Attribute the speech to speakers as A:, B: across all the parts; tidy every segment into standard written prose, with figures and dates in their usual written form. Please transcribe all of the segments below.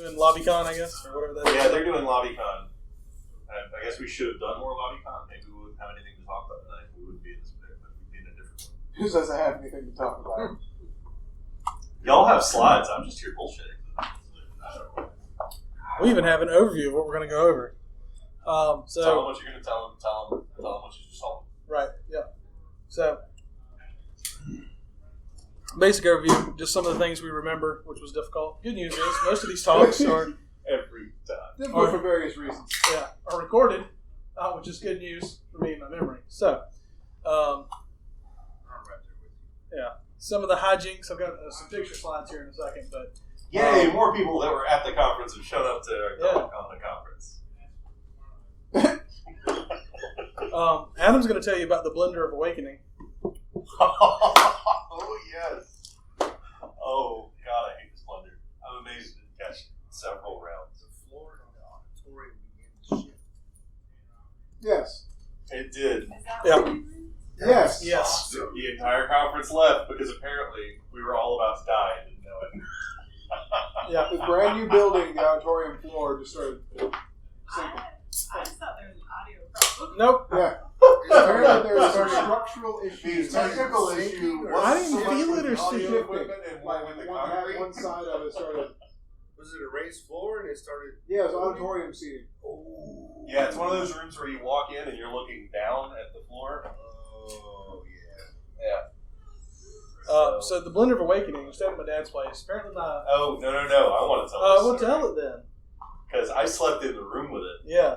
A: Doing LobbyCon, I guess, or whatever that is.
B: Yeah, they're doing LobbyCon. I guess we should have done more LobbyCon. Maybe we wouldn't have anything to talk about tonight. We wouldn't be in this predicament. We'd be in a different one.
C: Who doesn't have anything to talk about?
B: Y'all have slides. I'm just here bullshitting.
A: We even have an overview of what we're going to go over.
B: Tell them what you're going to tell them. Tell them what you just told them.
A: Right, yeah. So, basic overview, just some of the things we remember, which was difficult. Good news is, most of these talks are
B: Every time.
C: Difficult for various reasons.
A: are recorded, which is good news for me and my memory. So, some of the hijinks, I've got some picture slides here in a second, but
B: Yay, more people that were at the conference have shown up to our talk on the conference.
A: Adam's going to tell you about the Blender of Awakening.
B: Oh, yes. Oh, God, I hate this blender. I'm amazed it catch several rounds.
D: The floor in the auditorium began to shift.
C: Yes.
B: It did.
A: Yeah.
C: Yes.
A: Yes.
B: The entire conference left because apparently we were all about to die and didn't know it.
A: Yeah.
C: The brand new building, the auditorium floor just started sinking.
E: I just thought there was an audio problem.
A: Nope.
C: Yeah. Apparently there was some structural issues.
B: The technical issue
C: Or
A: I didn't
B: so much
A: feel
B: with
A: it or
B: the
A: see
B: audio
A: it.
B: equipment and
C: Like
B: with the
C: one
B: concrete.
C: side of it started.
D: Was it a raised floor and it started?
C: Yeah, it was auditorium seating.
D: Oh.
B: Yeah, it's one of those rooms where you walk in and you're looking down at the floor.
D: Oh, yeah.
B: Yeah.
A: So the Blender of Awakening, we stayed at my dad's place. Apparently my...
B: Oh, no. I want to tell this
A: we'll
B: story.
A: tell it then.
B: Because I slept in the room with it.
A: Yeah.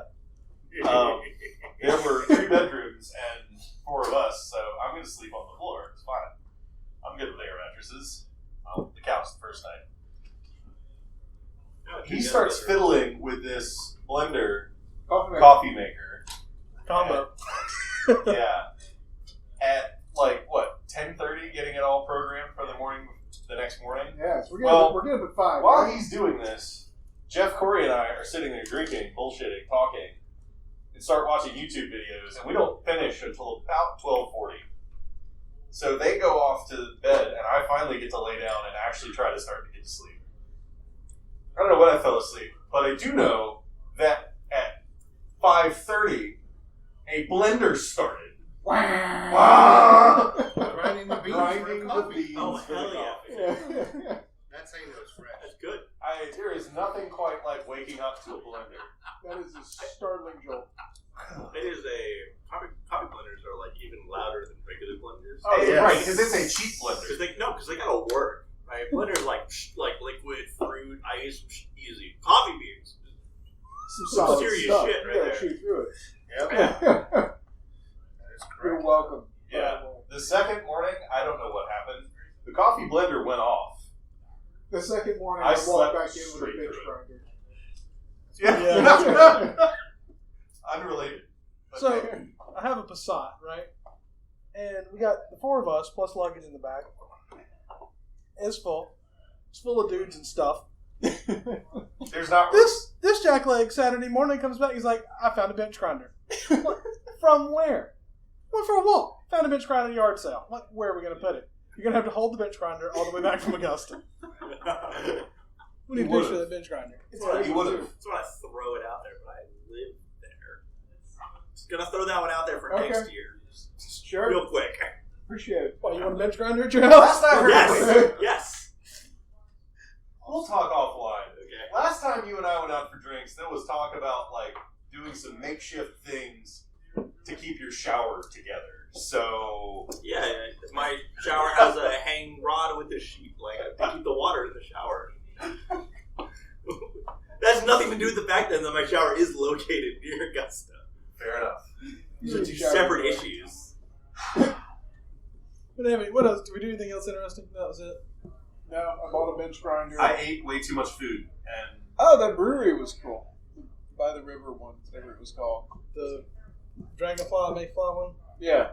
B: There were 3 bedrooms and 4 of us, so I'm going to sleep on the floor. It's fine. I'm good with air mattresses. The couch the first night. He starts fiddling with this blender coffee maker.
A: Combo.
B: Yeah. At, 10:30, getting it all programmed for the next morning.
C: Yes, we're
B: Well,
C: getting up at 5.
B: While
C: right?
B: he's doing this, Jeff, Corey, and I are sitting there drinking, bullshitting, talking, and start watching YouTube videos, and we don't finish until about 12:40. So they go off to bed, and I finally get to lay down and actually try to start to get to sleep. I don't know when I fell asleep, but I do know that at 5:30, a blender started.
C: Wow.
D: Grinding the beans.
B: Grinding the beans
F: Oh,
B: for
F: hell
B: the
F: yeah.
B: coffee.
D: That's how you know it's fresh.
F: That's good.
B: There is nothing quite like waking up to a blender.
C: That is a startling jolt.
F: It is coffee blenders are like even louder than regular blenders.
B: Oh,
D: yes.
B: right, because it's a cheap blender.
F: Because they gotta work. Right? Blenders like liquid, fruit, ice, easy. Coffee beans.
C: Some solid
F: serious
C: stuff.
F: shit right
C: you gotta
F: there.
C: chew through it.
D: Yep. That is
C: You're
D: correct.
C: welcome.
B: Yeah. The second morning, I don't know what happened. The coffee blender went off.
C: The second morning,
B: I
C: I walked
B: slept
C: back in with a
B: straight
C: bench
B: through
C: grinder.
B: Yeah. Unrelated. But
A: So, I have a Passat, right? And we got the 4 of us, plus luggage in the back. It's full. It's full of dudes and stuff.
B: there's not
A: This jackleg Saturday morning comes back, he's like, I found a bench grinder. Like, from where? Went for a walk. Found a bench grinder at a yard sale. Like, where are we going to put it? You're going to have to hold the bench grinder all the way back from Augusta. We need a picture of that bench grinder.
B: You would have.
F: That's when I throw it out there, but I live there. Just gonna throw that one out there for
C: Okay.
F: next year. Just
C: Sure.
F: real quick.
C: Appreciate it.
A: Why, you want a bench grinder at your house?
B: Last I heard,
F: Yes. Yes.
B: we'll talk offline.
F: Okay.
B: Last time you and I went out for drinks, there was talk about doing some makeshift things to keep your shower together. So
F: Yeah, my shower has a hang rod with a sheet, to keep the water in the shower. That has nothing to do with the fact that my shower is located near Augusta.
B: fair enough.
F: These are 2 separate issues.
A: But anyway, what else? Did we do anything else interesting? That was it.
C: No, I bought a bench grinder.
B: I ate way too much food, and
C: Oh, that brewery was cool. By the river one, whatever it was called.
A: The Dragonfly, Mayfly one?
C: Yeah.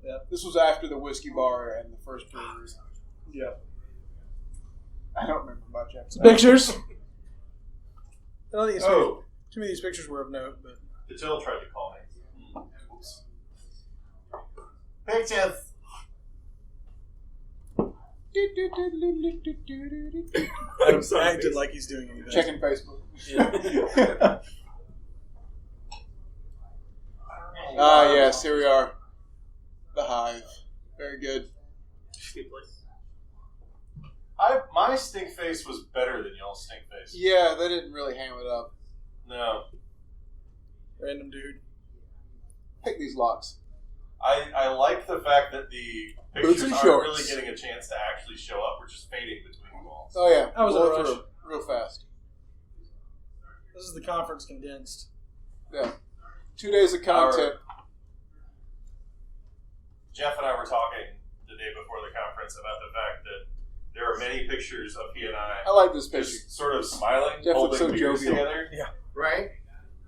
A: Yeah.
C: This was after the whiskey bar and the first brewery.
A: Yeah.
C: I don't remember much after
A: Some
C: that.
A: pictures. I don't think it's
B: oh,
A: too many of these pictures were of note, but
B: Patil tried to call me. Oops. Pictures.
A: Adam acted like he's doing anything.
C: Checking Facebook.
A: Yeah.
C: Yes, here we are. The Hive. Very good.
F: Good place.
B: My stink face was better than y'all's stink face.
C: Yeah, they didn't really ham it up.
B: No.
A: Random dude.
C: Pick these locks.
B: I like the fact that the
C: Boots
B: pictures
C: and
B: aren't
C: shorts.
B: really getting a chance to actually show up. We're just fading between the walls.
C: Oh yeah,
A: I was in
C: blow
A: a rush.
C: through real fast.
A: This is the conference condensed.
C: Yeah, 2 days of content.
B: Jeff and I were talking the day before the conference about the fact that there are many pictures of he and
C: I
B: I
C: like this picture.
B: just sort of smiling,
C: Jeff looks
B: holding
C: so
B: beers
C: jovial.
B: together.
D: Right?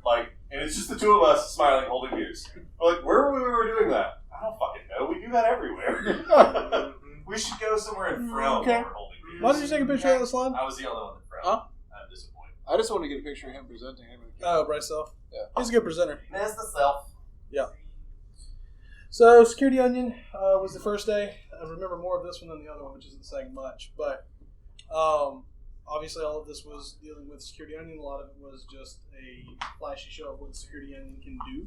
B: Like, and it's just the two of us smiling, holding beers. We're like, where were we when we were doing that? I don't fucking know. We do that everywhere. We should go somewhere and frown
A: Okay.
B: while we're holding beers.
A: Why did you take a picture of the slide?
B: I was the only one that frowned.
C: Huh?
B: I'm disappointed.
C: I just want to get a picture of him presenting him.
A: Oh, by himself.
C: Yeah.
A: He's a good presenter.
B: That's the self.
A: So, Security Onion was the first day. I remember more of this one than the other one, which isn't saying much. But obviously, all of this was dealing with Security Onion. A lot of it was just a flashy show of what Security Onion can do.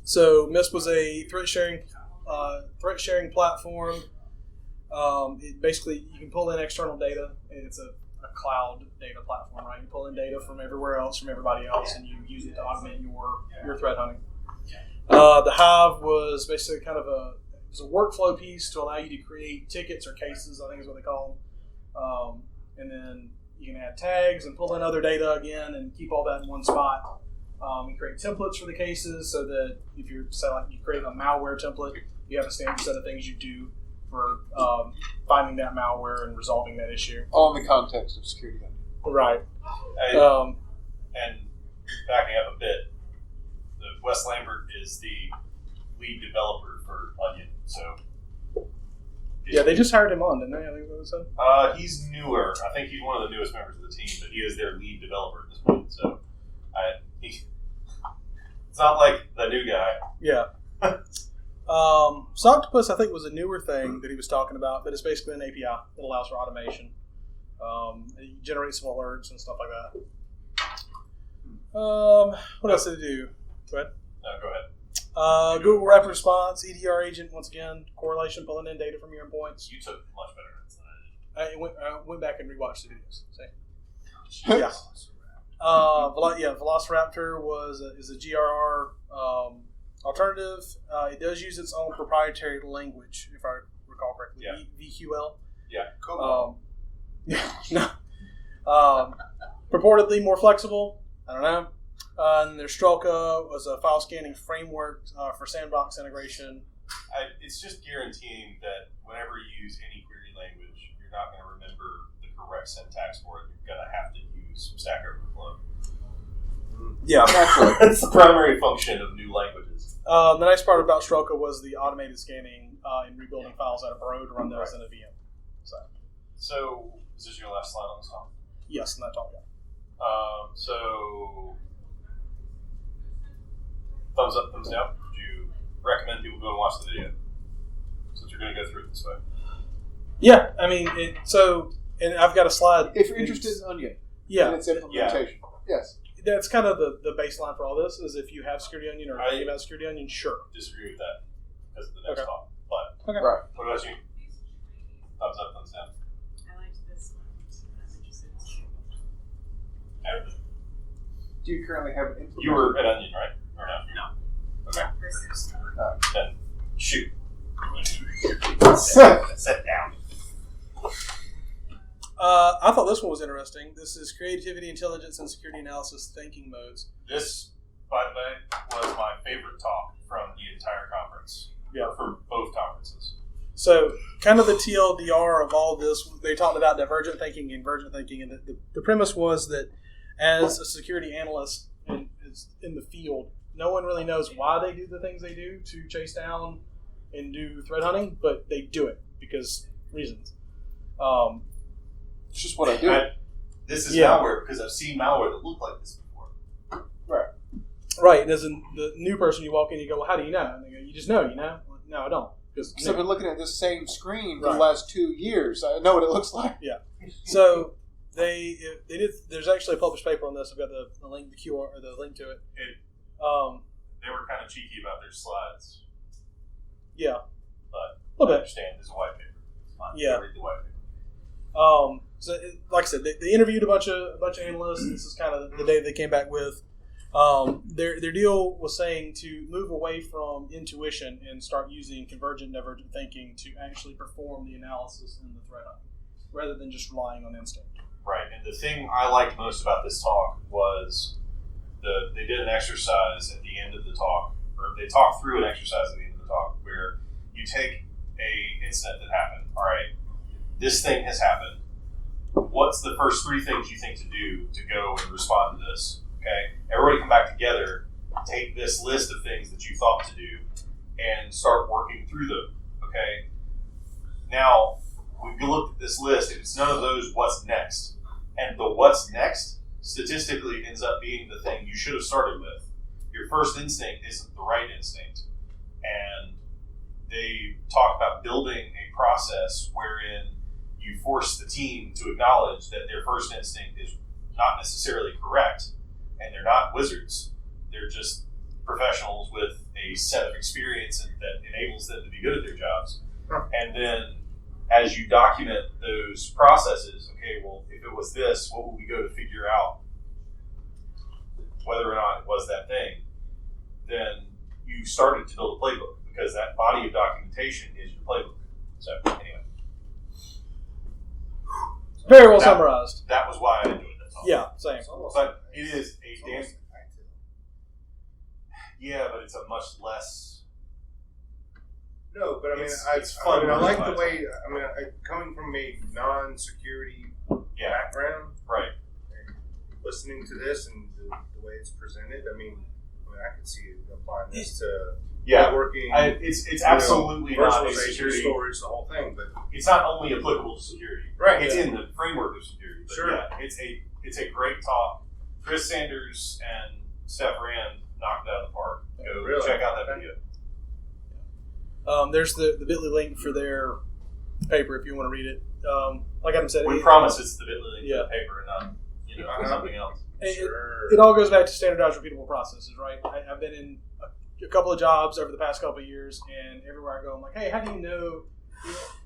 A: So, Mist was a threat sharing platform. It basically, you can pull in external data. It's a cloud data platform, right? You pull in data from everywhere else, from everybody else, and you use it to augment your threat hunting. The Hive was basically kind of a workflow piece to allow you to create tickets or cases, I think is what they call them. And then you can add tags and pull in other data again and keep all that in one spot. You create templates for the cases so that if you're, say, like you create a malware template, you have a standard set of things you do for finding that malware and resolving that issue.
C: All in the context of security.
A: Right.
B: And backing up a bit, Wes Lambert is the lead developer for Onion. So
A: Yeah, they just hired him on, didn't they? I think that's what they said.
B: he's newer. I think he's one of the newest members of the team, but he is their lead developer at this point. So it's not like the new guy.
A: Yeah. Octopus, I think, was a newer thing that he was talking about, but it's basically an API that allows for automation. It generates some alerts and stuff like that. What else did it do? Go ahead.
B: No, go ahead.
A: Google Rapid Response, EDR agent, once again, correlation, pulling in data from your endpoints.
B: You took much better notes than I did.
A: I went back and rewatched the videos. See? Yeah. Velociraptor is a GRR alternative. It does use its own proprietary language, if I recall correctly.
B: Yeah.
A: VQL.
B: Yeah, cool.
A: Purportedly more flexible. I don't know. And their Strelka was a file scanning framework for sandbox integration.
B: It's just guaranteeing that whenever you use any query language, you're not going to remember the correct syntax for it. You're going to have to use Stack Overflow.
A: Yeah, naturally.
B: That's the primary function of new languages.
A: The nice part about Strelka was the automated scanning and rebuilding files out of Bro to run those in a VM.
B: So, is this your last slide on this talk?
A: Yes, and that talk.
B: So, thumbs up, thumbs down. Would you recommend people go and watch the video? Since you're going to go through it this way.
A: Yeah, I mean, and I've got a slide.
C: If you're interested in Onion and its implementation, yes.
A: That's kind of the baseline for all this, is if you have Security Onion or think about Security Onion, sure.
B: Disagree with that because of the next talk. But
A: Okay.
C: Right.
B: what about you? Thumbs up, thumbs down.
E: I liked this one. I'm interested in seeing
B: Everything.
C: Do you currently have an implementation?
B: You were at Onion, right? Or no?
E: No.
B: Okay.
E: First.
B: Then shoot.
C: Set.
B: Sit down.
A: I thought this one was interesting. This is Creativity, Intelligence, and Security Analysis Thinking Modes.
B: This, by the way, was my favorite talk from the entire conference.
A: Yeah.
B: For both conferences.
A: So, kind of the TLDR of all this, they talked about divergent thinking and convergent thinking, and the premise was that as a security analyst in the field, no one really knows why they do the things they do to chase down and do threat hunting, but they do it because reasons.
C: It's just what I do.
B: This is malware because I've seen malware that looked like this before.
A: Right. And as the new person, you walk in, you go, well, how do you know? And they go, you just know, you know? No, I don't. Because
C: I've been looking at this same screen for
A: Right.
C: the last 2 years. I know what it looks like.
A: So they did. There's actually a published paper on this. I've got the link, the QR, or the link to it.
B: They were kind of cheeky about their slides,
A: Yeah,
B: but
A: a
B: I
A: little bit.
B: understand there's a white paper. It's fine.
A: Yeah.
B: Read the white paper.
A: So, like I said, they interviewed a bunch of analysts. And this is kind of the data they came back with. Their deal was saying to move away from intuition and start using convergent, divergent thinking to actually perform the analysis in the threat hunting, rather than just relying on instinct.
B: Right, and the thing I liked most about this talk was they did an exercise at the end of the talk, or they talked through an exercise at the end of the talk, where you take a incident that happened. All right, this thing has happened. What's the first 3 things you think to do to go and respond to this? Okay, everybody come back together, take this list of things that you thought to do, and start working through them. Okay, now when you look at this list, if it's none of those, what's next? And the what's next statistically ends up being the thing you should have started with. Your first instinct isn't the right instinct. And they talk about building a process wherein you force the team to acknowledge that their first instinct is not necessarily correct, and they're not wizards. They're just professionals with a set of experience that enables them to be good at their jobs. And then as you document those processes, okay, well, if it was this, what would we go to figure out whether or not it was that thing? Then you started to build a playbook, because that body of documentation is your playbook. So anyway.
A: Very well summarized.
B: That was why I enjoyed that talk.
A: Yeah, same.
B: But it is a damn...
D: Almost like ITIL.
B: Yeah, but it's a much less...
D: No, but I mean,
B: It's fun.
D: I like the way. I mean, coming from a non-security background,
B: Right.
D: listening to this and the way it's presented, I mean, I could see applying this to networking.
B: It's absolutely not a
D: virtualization,
B: security.
D: storage, the whole thing. But
B: It's not only applicable to security.
D: Right,
B: It's
D: yeah.
B: in the framework of security. But
D: Sure.
B: yeah, it's a great talk. Chris Sanders and Steph Rand knocked it out of the park. Go
D: Really?
B: check out that video.
A: There's the Bitly link for their paper if you want to read it. Like Adam said,
B: We promise it's the Bitly link
A: Yeah.
B: to the paper and not something else.
A: it all goes back to standardized, repeatable processes, right? I've been in a couple of jobs over the past couple of years, and everywhere I go, I'm like, hey, how do you know?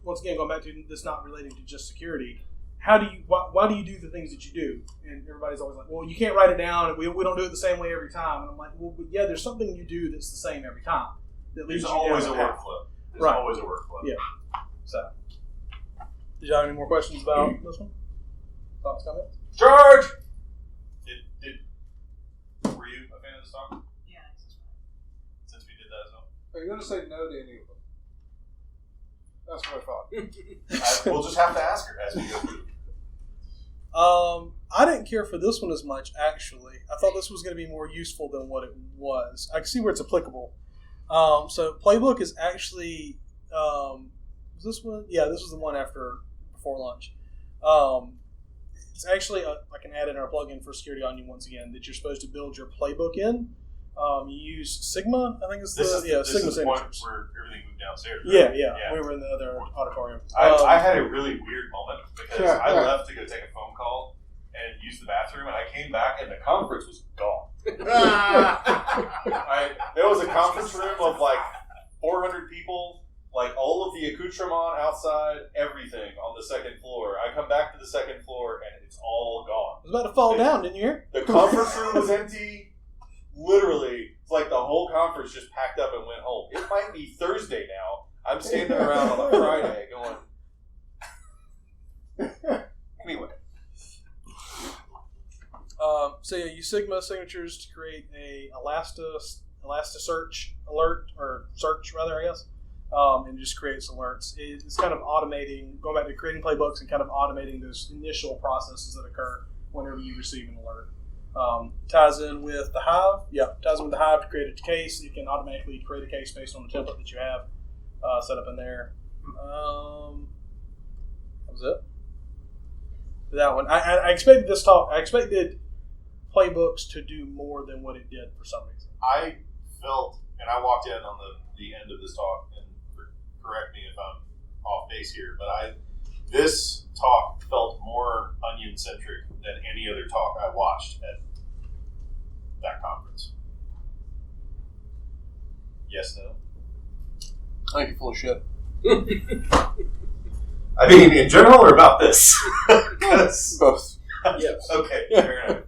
A: Once again, going back to this not relating to just security, why do you do the things that you do? And everybody's always like, well, you can't write it down. We don't do it the same way every time. And I'm like, well, but yeah, there's something you do that's the same every time. That leads
B: There's
A: you
B: always a
A: down the path.
B: workflow. There's
A: Right.
B: always a workflow.
A: Yeah. So, did y'all have any more questions about this one? Thoughts, comments?
B: George! Were you a fan of this talk?
E: Yeah.
B: Since we did that as well?
C: Are you going to say no to any of them? That's what I thought.
B: We'll just have to ask her as we go through.
A: I didn't care for this one as much, actually. I thought this was going to be more useful than what it was. I can see where it's applicable. So Playbook is actually, was this one? Yeah, this was the one before lunch. It's actually I can add in our plugin for Security Onion once again that you're supposed to build your playbook in. You use Sigma, I think it's
B: This
A: Sigma
B: is the point
A: signatures.
B: where everything moved downstairs. Right?
A: Yeah. We were in the other auditorium.
B: I had a really weird moment because
C: Yeah,
B: I
C: yeah.
B: left to go take a phone call and use the bathroom, and I came back and the conference was gone. There was a conference room of like 400 people, like all of the accoutrement outside, everything on the second floor. I come back to the second floor and it's all gone.
A: I was about to fall down, didn't you hear?
B: The conference room was empty. Literally, it's like the whole conference just packed up and went home. It might be Thursday now. I'm standing around on a Friday going. Anyway.
A: So yeah, use Sigma signatures to create a Elasticsearch alert, or search rather, I guess, and just creates alerts. It's kind of automating, going back to creating playbooks and kind of automating those initial processes that occur whenever you receive an alert. Ties in with the Hive. Yeah, ties in with the Hive to create a case. You can automatically create a case based on the template that you have set up in there. That was it. That one. I expected this talk. I expected Playbooks to do more than what it did for some reason.
B: I felt, and I walked in on the end of this talk, and correct me if I'm off base here, but this talk felt more onion-centric than any other talk I watched at that conference. Yes, no?
C: I think you're full of shit.
B: I mean, in general or about this?
C: Both.
F: Yes.
B: Okay, fair enough.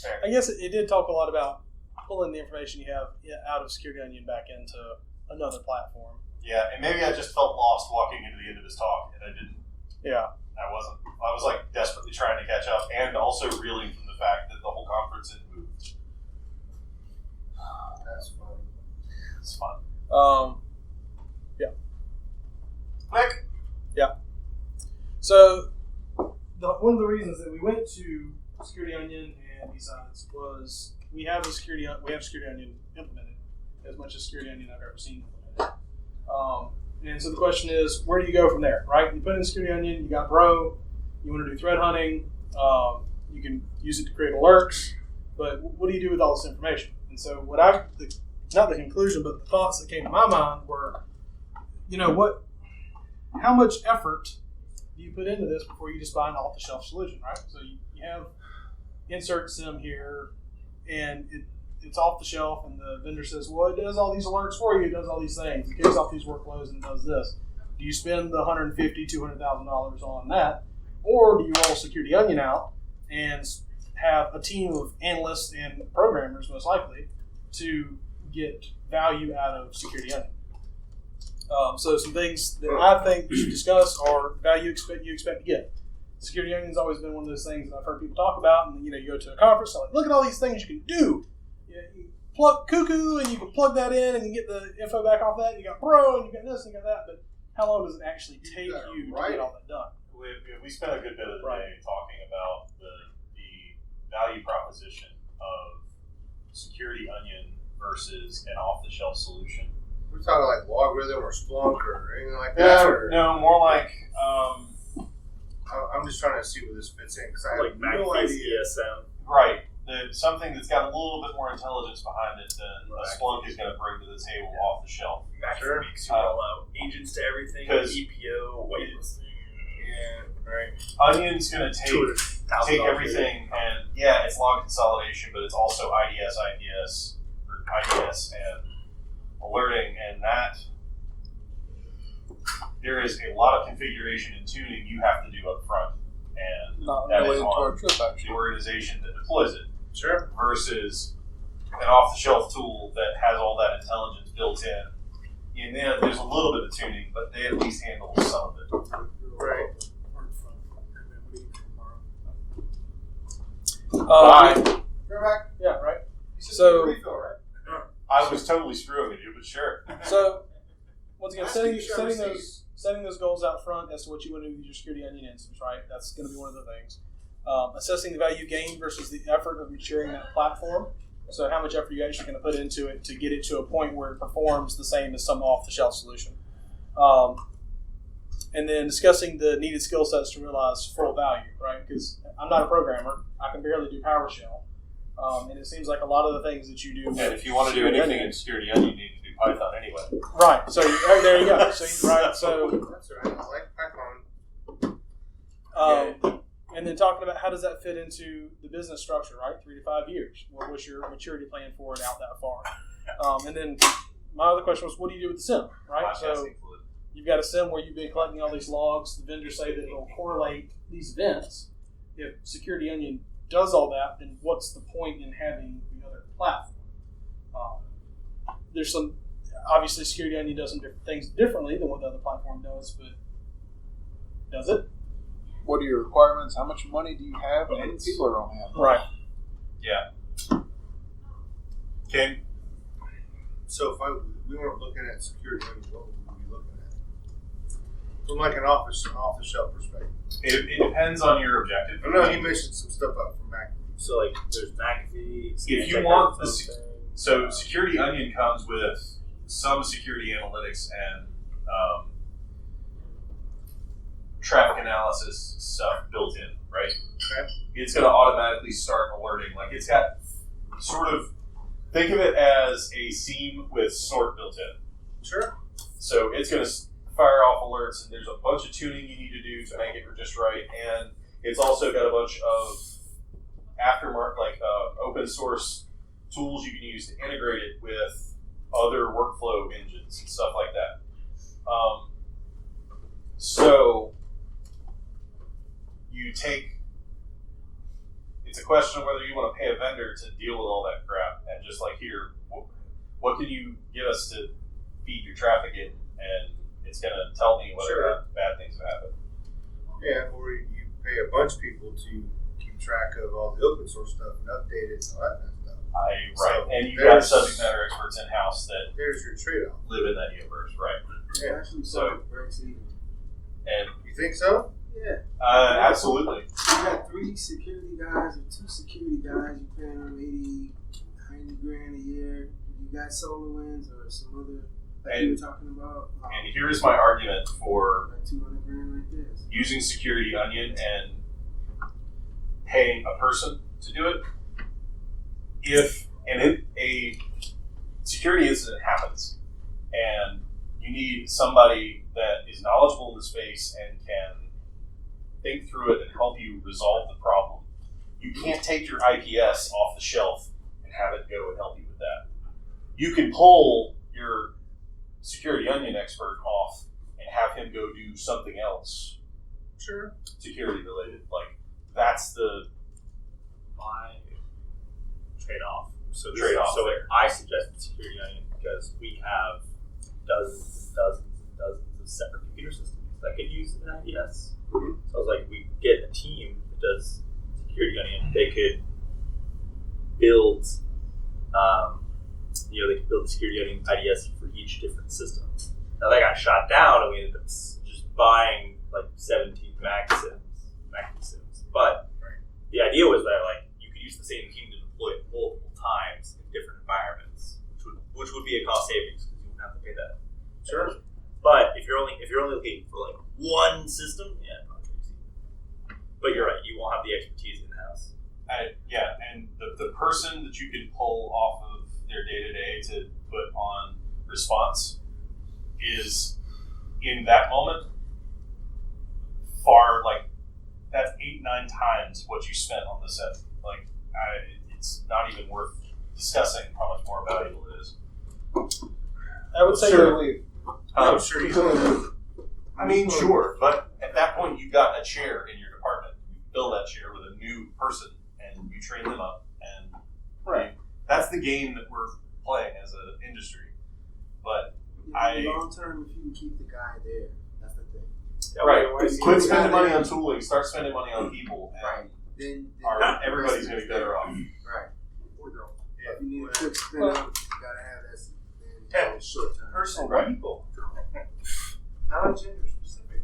B: Fair.
A: I guess it did talk a lot about pulling the information you have out of Security Onion back into another platform.
B: Yeah, and maybe I just felt lost walking into the end of his talk, and I didn't.
A: Yeah.
B: I was like desperately trying to catch up, and also reeling from the fact that the whole conference had moved.
D: That's funny.
B: It's fun.
A: Yeah.
B: Quick.
A: Yeah. So one of the reasons that we went to Security Onion and BSides was we have Security Onion implemented as much as Security Onion I've ever seen implemented. And so the question is, where do you go from there, right? You put in Security Onion, you got Bro, you want to do threat hunting, you can use it to create alerts, but what do you do with all this information? And so not the conclusion, but the thoughts that came to my mind were, how much effort do you put into this before you just buy an off-the-shelf solution, right? So you have insert SIM here, and it's off the shelf, and the vendor says, well, it does all these alerts for you, it does all these things, it kicks off these workflows, and it does this. Do you spend the $150,000, $200,000 on that, or do you roll Security Onion out and have a team of analysts and programmers, most likely, to get value out of Security Onion? So some things that I think we should discuss are value you expect to get. Security Onion's always been one of those things that I've heard people talk about, and you go to a conference, like, look at all these things you can do. You plug Cuckoo, and you can plug that in, and you get the info back off that. You got Pro, and you got this, and you got that. But how long does it actually take you to get all that done?
B: We spent a good bit of the day talking about the value proposition of Security Onion versus an off-the-shelf solution.
D: We're talking like Logarithm or Splunk or anything like that?
B: No, more like...
D: I'm just trying to see where this fits in, because I have no
F: McAfee's
D: idea.
F: ESM.
B: Right. Something that's got a little bit more intelligence behind it than a Splunk is going to bring to the table off the shelf.
F: Sure. Makes you roll out agents to everything, EPO, whitelisting.
D: Yeah, right.
B: Onion's going to take everything, and it's log consolidation, but it's also IDS, and alerting, and that there is a lot of configuration and tuning you have to do up front, and that is on the organization that deploys it.
D: Sure.
B: Versus an off-the-shelf tool that has all that intelligence built in. And then there's a little bit of tuning, but they at least handle some of it.
D: Right.
B: Bye.
D: You're back.
A: Yeah, right.
D: So,
B: I was totally screwing with you, but sure.
A: So, once again, setting those goals out front as to what you want to do with your Security Onion instance, right? That's going to be one of the things. Assessing the value gained versus the effort of maturing that platform. So how much effort are you actually going to put into it to get it to a point where it performs the same as some off-the-shelf solution. And then discussing the needed skill sets to realize full value, right? Because I'm not a programmer. I can barely do PowerShell. And it seems like a lot of the things that you do...
B: And if you want to do anything in Security Onion, you need to do Python anyway.
A: Right. So there you go. So
D: that's right. I like Python.
A: And then talking about how does that fit into the business structure, right? 3 to 5 years. What was your maturity plan for it out that far? And then my other question was, what do you do with the SIM, right? So you've got a SIM where you've been collecting all these logs. The vendors say that it'll correlate these events. If Security Onion does all that, then what's the point in having the other platform? There's some, obviously Security Onion does some different things differently than what the other platform does, but does it?
C: What are your requirements? How much money do you have? And how many people are on hand?
A: Right.
B: Yeah. Okay.
D: So if we weren't looking at Security Onion, what would we be looking at? From like an off-the-shelf perspective.
B: It depends on your objective.
D: I know you mentioned some stuff up from McAfee.
F: So like there's McAfee.
B: If you want so Security Onion comes with some security analytics and traffic analysis stuff built in, right?
D: Okay.
B: It's going to automatically start alerting. Like it's got sort of, think of it as a seam with sort built in.
D: Sure.
B: So it's going to fire off alerts, and there's a bunch of tuning you need to do to make it just right. And it's also got a bunch of aftermarket, open source tools you can use to integrate it with other workflow engines and stuff like that. So you take. It's a question of whether you want to pay a vendor to deal with all that crap and just here, what can you give us to feed your traffic in, and it's going to tell me whether or not bad things have happened.
D: Yeah, or you pay a bunch of people to keep track of all the open source stuff and update it and all that kind of stuff.
B: Right, and you've got subject matter experts in house that
D: there's your trade-off.
B: Live in that universe, right?
D: Yeah,
G: actually,
B: so
G: breaks even.
B: And
D: you think so?
G: Yeah.
B: Absolutely.
G: You got 3 security guys or 2 security guys. You're paying them 80, 90 grand a year. You got SolarWinds or some other you were talking about.
B: And here's my argument for
G: like 200 grand right there.
B: Using Security Onion and paying a person to do it. If a security incident happens and you need somebody that is knowledgeable in the space and can think through it and help you resolve the problem, you can't take your IPS off the shelf and have it go and help you with that. You can pull your Security Onion expert off and have him go do something else.
D: Sure.
B: Security related. That's
F: my trade-off. So
B: trade-off.
F: So I suggested Security Onion because we have dozens and dozens and dozens of separate computer systems that could use an IDS. So I was like, we get a team that does Security Onion. They could build, they could build the Security Onion IDS for each different system. Now that got shot down, and we ended up just buying 17 Maxims. But the idea was that you could use the same team to deploy it multiple times in different environments, which would be a cost savings because you wouldn't have to pay that.
D: Sure.
F: But if you're only looking for one system, yeah, probably easy. But you're right, you won't have the expertise in house.
B: And the person that you can pull off of their day-to-day to put on response is, in that moment, far, that's 8-9 times what you spent on the set. It's not even worth discussing how much more valuable it is.
A: I would say
D: I'm sure you could.
B: I mean, sure, but at that point, you've got a chair in your department. You fill that chair with a new person, and you train them up, and that's the game that we're playing as an industry. But
G: in the long term, if you can keep the guy there, that's the thing.
B: Quit spending money on tooling. Start spending money on people. And
G: Then
B: everybody's going to be better off.
G: Right.
D: Yeah.
G: If you need a quick spin up, you gotta have that short term.
D: Personal people. Not gender specific.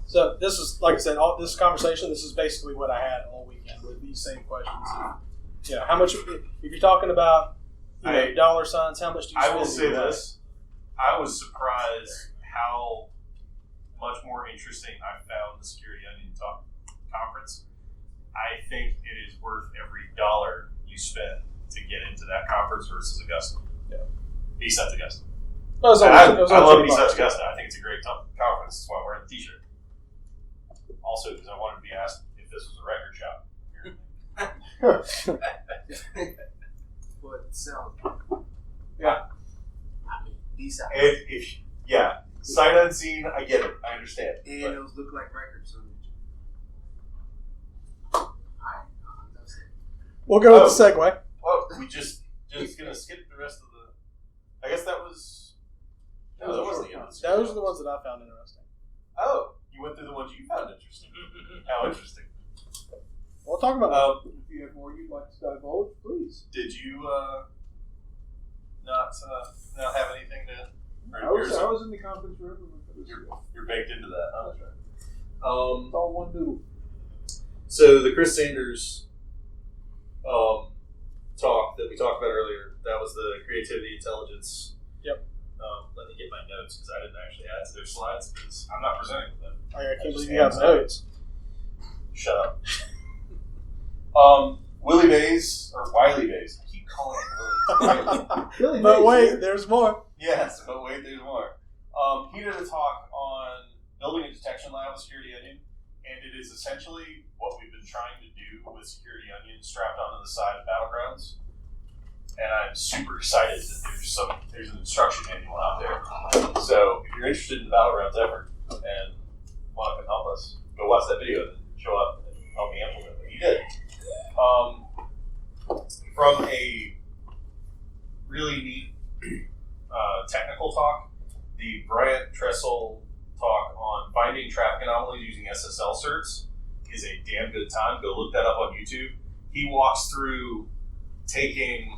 A: So this is, like I said, all this conversation. This is basically what I had all weekend with these same questions. How much? If you're talking about dollar signs, how much do you spend?
B: I will say this: I was surprised how much more interesting I found the Security Onion conference. I think it is worth every dollar you spend to get into that conference versus Augusta. Yeah, BSides Augusta. I love BSides Augusta. I think it's a great conference. That's why I'm wearing a t-shirt. Also, because I wanted to be asked if this was a record shop.
G: But sound.
B: Yeah.
G: I mean, BSides.
B: Sight unseen, I get it. I understand.
G: And those look like records.
A: We'll go with the segue.
B: Well, we just gonna skip the rest of the. I guess that was. No, that wasn't the end of the series.
A: Those are the ones that I found interesting.
B: Oh, you went through the ones you found interesting. How interesting.
A: We'll talk about that. If you have more you'd like to divulge, please.
B: Did you not have anything to?
A: I was in the conference room.
B: You're baked into that, huh?
A: That's right. It's all one doodle.
B: So the Chris Sanders talk that we talked about earlier, that was the creativity intelligence.
A: Yep.
B: Let me get my notes because I didn't actually add to their slides because I'm not presenting with them.
A: I can't believe you have notes.
B: Shut up. Willie Bays, or Wiley Bays. I keep calling him Willie.
A: But wait, there's more.
B: Yes, but wait, there's more. He did a talk on building a detection lab with Security Onion, and it is essentially what we've been trying to do with Security Onion strapped onto the side of Battlegrounds. And I'm super excited that there's an instruction manual out there. So if you're interested in the Battlegrounds effort and want to help us, go watch that video and show up and help me implement what he did. From a really neat technical talk, the Bryant Tressel talk on finding traffic anomalies using SSL certs is a damn good time. Go look that up on YouTube. He walks through taking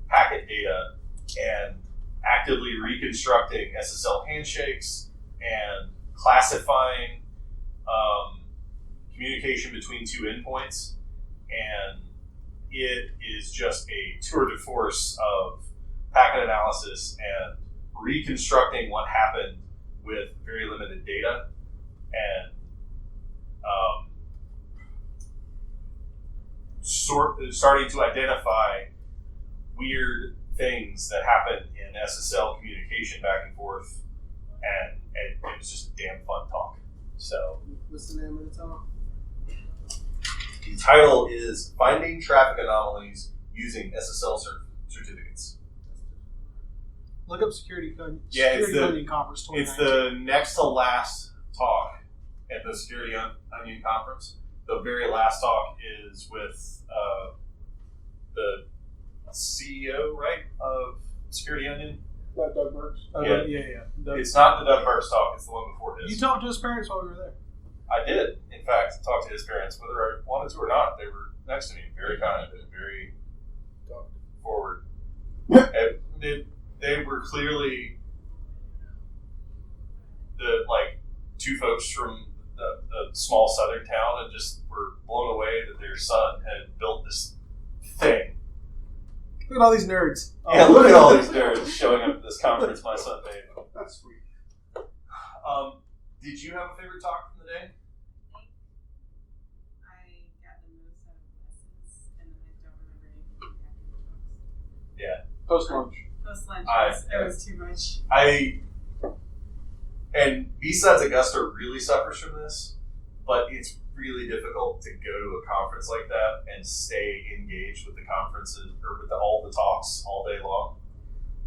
B: packet data and actively reconstructing SSL handshakes and classifying communication between two endpoints, and it is just a tour de force of packet analysis and reconstructing what happened with very limited data and starting to identify weird things that happen in SSL communication back and forth, and it was just a damn fun talk. So,
G: What's the name of the talk?
B: the title is Finding Traffic Anomalies Using SSL Certificates.
A: Look up Security Onion Conference 2019.
B: It's the next to last talk at the Security Onion Conference. The very last talk is with the CEO, right, of Security Onion.
C: Doug Burks.
A: Yeah.
B: It's not the Doug Burks talk, it's the one before his.
A: You talked to his parents while we were there.
B: I did, in fact, talk to his parents, whether I wanted to or not. They were next to me, very kind and very forward. They were clearly the two folks from the small southern town, and just were blown away that their son had built this thing.
A: Look at all these nerds.
B: Yeah, look at all these nerds showing up at this conference my son made.
C: That's sweet.
B: Did you have a favorite talk from the day?
E: I got the most out of lessons, and then I don't remember anything after the talks.
B: Yeah.
C: Post lunch.
E: Post lunch,
B: I-
E: it was too much.
B: And BSides Augusta really suffers from this, but it's really difficult to go to a conference like that and stay engaged with the conferences or with all the talks all day long.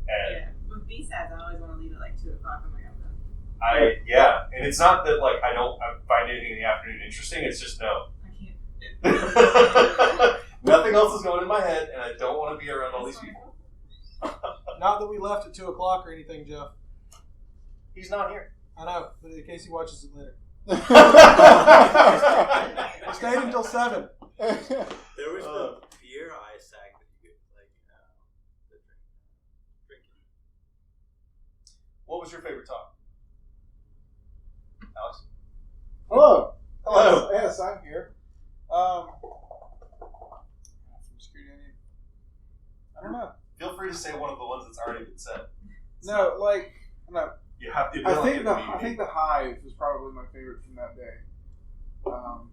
B: And
E: Yeah, with B-sides, I always want to leave at 2 o'clock. I'm like, I'm done.
B: and it's not that I don't find anything in the afternoon interesting. It's just no.
E: I can't.
B: Nothing else is going in my head, and I don't want to be around all these people.
A: Not that we left at 2 o'clock or anything, Jeff.
B: He's not here.
A: I know, but in case he watches it later.
C: I
A: I stayed until 7.
F: There was the beer ice sack that you could the drinking.
B: What was your favorite talk, Alex?
C: Hello.
B: Hello.
C: Yes, I'm here. From Security Onion. I don't know.
B: Feel free to say one of the ones that's already been said.
C: No, no.
B: You have the
C: I
B: ability
C: think the Hive is probably my favorite from that day,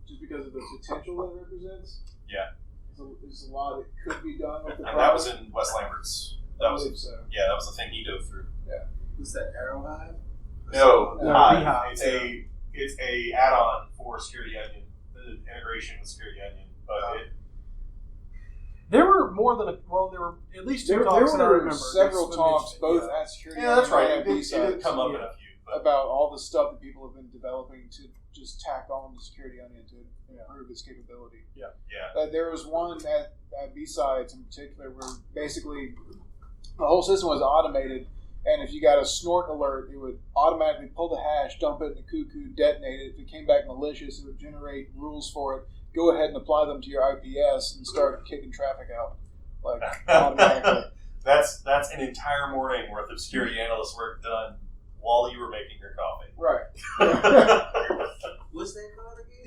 C: just because of the potential that it represents.
B: Yeah.
C: There's a lot that could be done with the
B: And that was in Wes Lambert's. That was
C: so.
B: Yeah, that was the thing he dove through.
G: What's that, Arrowhive?
B: No,
C: No,
B: Hive.
A: Beehive.
B: It's a add-on for Security Onion, the integration with Security Onion. But
A: There were more than there were at least 2
C: There
A: talks that I
C: were
A: remember.
C: several
A: It's
C: talks,
A: interesting,
C: both
A: yeah.
C: at Security
B: yeah, that's
C: Onion
B: right.
C: and
B: It
C: at
B: did
C: B-Sides,
B: come up in a few. But
C: about all the stuff that people have been developing to just tack on to Security Onion to improve its capability.
B: yeah.
C: There was one at B-Sides in particular where basically the whole system was automated, and if you got a snort alert, it would automatically pull the hash, dump it in the cuckoo, detonate it. If it came back malicious, it would generate rules for it, go ahead and apply them to your IPS, and start kicking traffic out automatically.
B: That's an entire morning worth of security analyst work done while you were making your coffee.
C: Right.
G: What's that called again?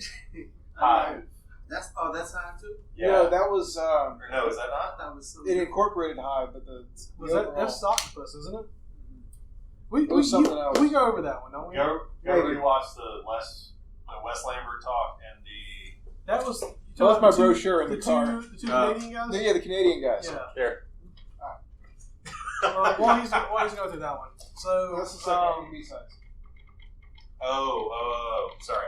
B: Hive.
G: That's Hive too?
B: Yeah.
C: No, that was
B: Or no, is that
G: I
B: not?
G: thought it was so
C: it incorporated Hive, but
A: That's Octopus, isn't it? We
C: was something else.
A: We go over that one, don't we?
B: Go
C: Maybe.
B: rewatch the Wes Lambert talk and the.
A: That was.
C: That was my brochure in the car.
A: The two Canadian guys.
C: Yeah, the Canadian guys.
A: Yeah.
B: There.
A: Well, he's going through that one. So,
C: This is like B-sides.
B: Oh, sorry.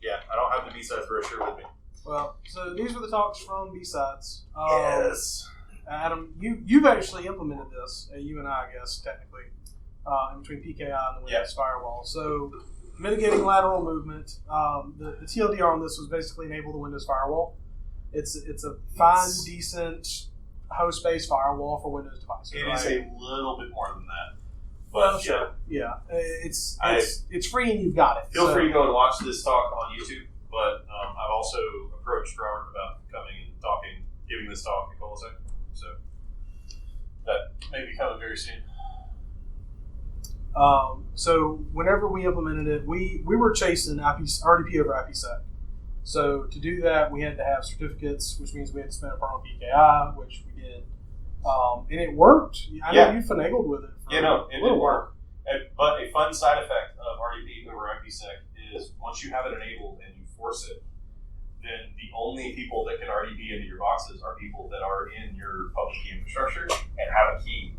B: Yeah, I don't have the BSides brochure with me.
A: well, so these were the talks from BSides.
B: Yes.
A: Adam, you've actually implemented this. You and I guess technically, in between PKI and the Windows Firewall. So, mitigating lateral movement. The TLDR on this was basically enable the Windows Firewall. It's a fine, decent host-based firewall for Windows devices.
B: It
A: right?
B: is a little bit more than that. But
A: Well, sure. Yeah, it's free and you've got it.
B: Feel free to go and watch this talk on YouTube. But I've also approached Robert about coming and talking, giving this talk at ColaSec. So that may be coming very soon.
A: So whenever we implemented it, we were chasing RDP over IPsec. So to do that, we had to have certificates, which means we had to spend a part on PKI, which we did. And it worked. I know you finagled with it.
B: It did work. But a fun side effect of RDP over IPsec is once you have it enabled and you force it, then the only people that can RDP into your boxes are people that are in your public key infrastructure and have a key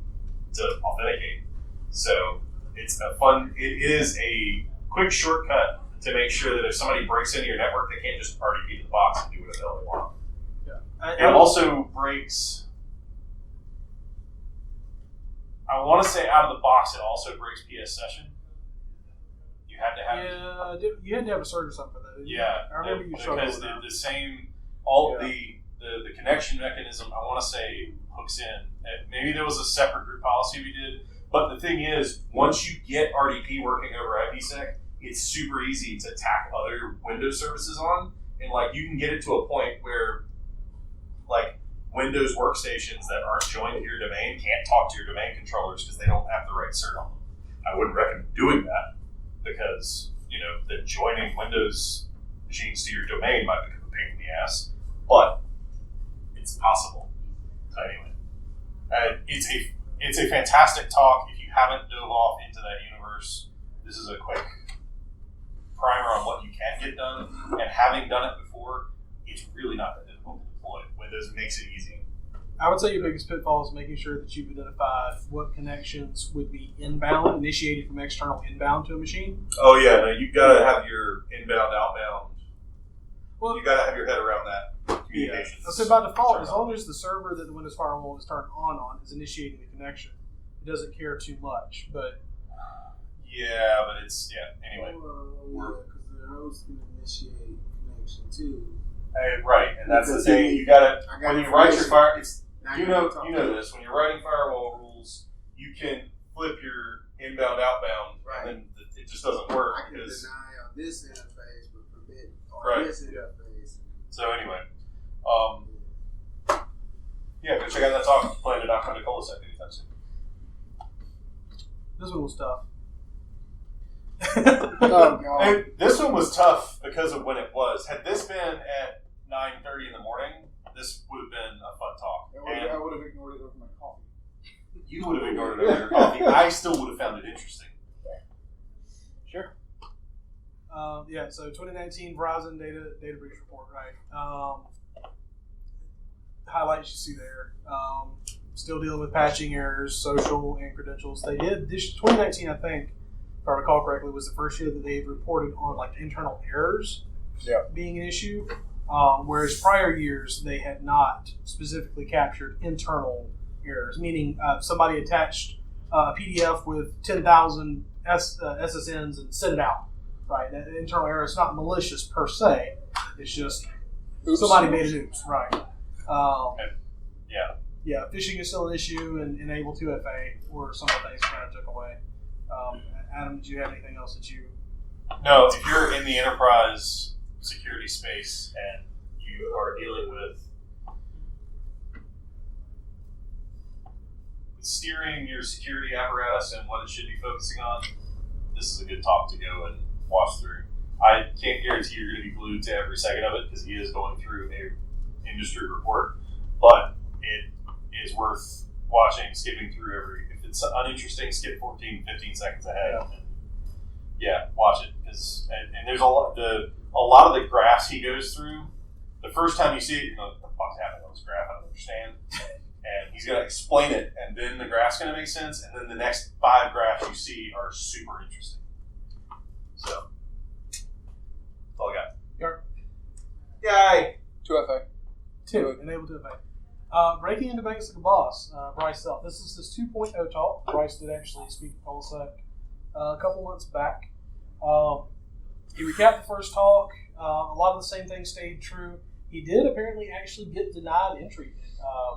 B: to authenticate. So it is a quick shortcut to make sure that if somebody breaks into your network, they can't just RDP to the box and do whatever the hell they want.
A: Yeah.
B: It also breaks, I want to say out of the box, it also breaks PS session. You had to have
A: you had to have a cert or something for that. I remember you showed
B: because
A: that.
B: the connection mechanism, I want to say, hooks in. And maybe there was a separate group policy we did, but the thing is, once you get RDP working over IPsec, it's super easy to tack other Windows services on, and like you can get it to a point where like Windows workstations that aren't joined to your domain can't talk to your domain controllers because they don't have the right cert on them. I wouldn't recommend doing that because that joining Windows machines to your domain might become a pain in the ass, but it's possible. So anyway, it's a fantastic talk. If you haven't dove off into that universe, this is a quick primer on what you can get done, and having done it before, it's really not that difficult to deploy. Windows makes it easy.
A: I would say your biggest pitfall is making sure that you've identified what connections would be inbound, initiated from external inbound to a machine.
B: Oh yeah, no, you've got to have your inbound, outbound.
A: Well,
B: you got to have your head around that communication.
A: Yeah. So by default, as long as the server that the Windows Firewall is turned on is initiating the connection, it doesn't care too much. But
B: yeah, but it's anyway.
G: Well, because the host can initiate connection too.
B: Right, and that's the thing. You got to when you write your fire. You know this. When you're writing firewall rules, you can flip your inbound, outbound, and then it just doesn't work.
G: I can deny on this interface, but permit on this interface.
B: So anyway, go check out that talk. Plan to not come to ColaSec anytime soon.
A: this one was tough.
C: Oh, God.
B: And this one was tough because of when it was. Had this been at 9:30 in the morning, this would have been a fun talk.
C: I would have ignored it over my coffee.
B: You would have ignored it over your coffee. I still would have found it interesting.
C: Sure.
A: So 2019 Verizon Data breach report, right? Highlights you see there. Still dealing with patching errors, social and credentials. They did this 2019, I think, if I recall correctly, was the first year that they reported on like internal errors being an issue. Whereas prior years they had not specifically captured internal errors, meaning somebody attached a PDF with 10,000 SSNs and sent it out. Right, that internal error is not malicious per se. It's just somebody made an oops. Right. Phishing is still an issue, and enable 2FA were some of the things kind of took away. Adam, did you have anything else that you?
B: No, if you're in the enterprise security space and you are dealing with steering your security apparatus and what it should be focusing on, this is a good talk to go and watch through. I can't guarantee you're going to be glued to every second of it because he is going through a industry report, but it is worth watching, skipping through if it's uninteresting, skip 14, 15 seconds ahead. And watch it because and there's a lot of the graphs he goes through. The first time you see it, what the fuck's happening on this graph? I don't understand. and he's going to explain it, and then the graph's going to make sense, and then the next 5 graphs you see are super interesting. So, that's all I got. Yay!
C: 2FA.
A: 2, enable 2FA. Breaking into Vegas like a boss, Bryce Self. This is his 2.0 talk. Bryce did actually speak at ColaSec a couple months back. He recapped the first talk. A lot of the same things stayed true. He did apparently actually get denied entry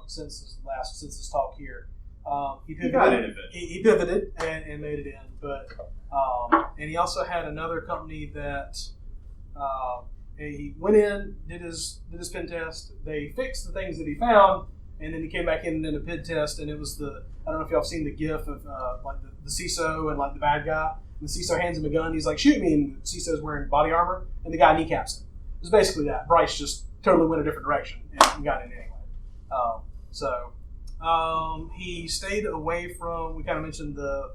A: since his talk here. He pivoted. He pivoted and made it in, but and he also had another company that he went in, did his pen test. They fixed the things that he found, and then he came back in and did a pen test. And it was I don't know if y'all have seen the GIF of like the CISO and like the bad guy. And the CISO hands him a gun. He's like, "Shoot me!" And the CISO's wearing body armor, and the guy kneecaps him. It was basically that. Bryce just totally went a different direction and got in anyway. He stayed away from. We kind of mentioned the